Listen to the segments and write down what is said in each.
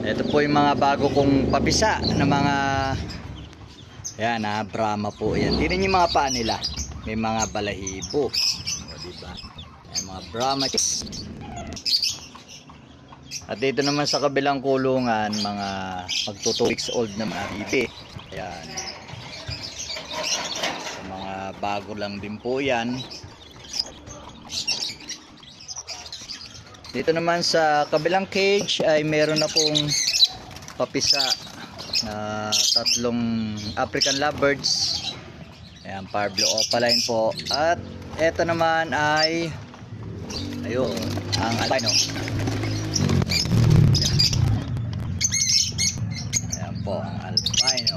Ito po yung mga bago kong papisa na mga yan Brahma po yan. Tingnan yung mga paa nila. May mga balahibo. O, diba? Ayan, mga Brahma. At dito naman sa kabilang kulungan, mga magto 2 weeks old na mga bibi. Ayan. So, mga bago lang din po yan. Dito naman sa kabilang cage ay meron na pong papisa na 3 African lovebirds. Ayan, Parblo opaline po. At eto naman ay ayun, ang albino. Ayan po, ang albino.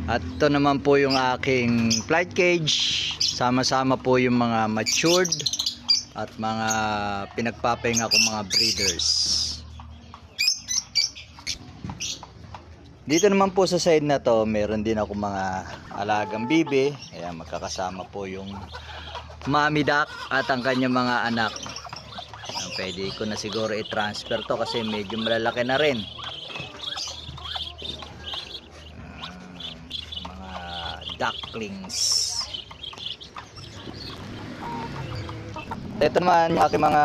At ito naman po yung aking flight cage. Sama-sama po yung mga matured at mga pinagpapahinga ko mga breeders. Dito naman po sa side na to, meron din ako mga alagang bibi. Ayan, magkakasama po yung mommy duck at ang kanyang mga anak. Ayan, pwede ko na siguro i-transfer to kasi medyo malalaki na rin. Mga ducklings. Ito naman yung aking mga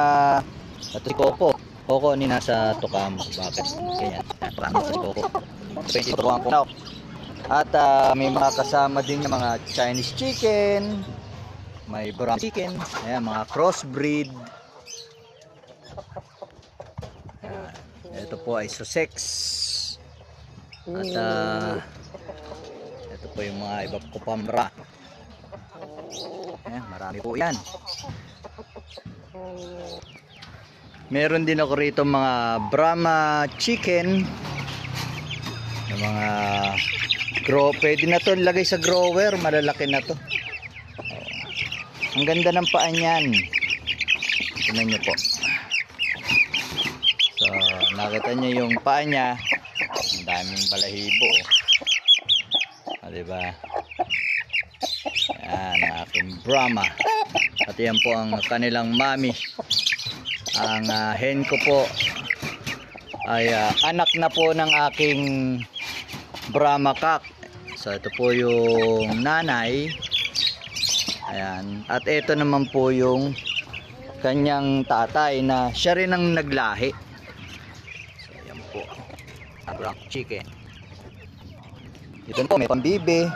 ito si Coco ni nasa Tocam. Bakit? Ganyan. Parang si Coco. Pwede ito ko now. At may mga kasama din yung mga Chinese chicken. May brown chicken. Ayan, mga crossbreed. Ito po ay Sussex. At ito po yung mga iba ko pamra. Ayan, marami po yan. Meron din ako rito mga Brahma chicken na mga pwede na to lagay sa grower, malalaki na to. Ang ganda ng paa niyan. Tingnan niyo po. So nakita niyo yung paa niya, ang daming balahibo. Diba? Yan ang aking Brahma. At yan po ang kanilang mami. Ang hen ko po ay anak na po ng aking Brahma cock. So ito po yung nanay. Ayan. At ito naman po yung kanyang tatay na siya rin ang naglahi. So ayan po. Brahma chicken. Ito po may pambibi.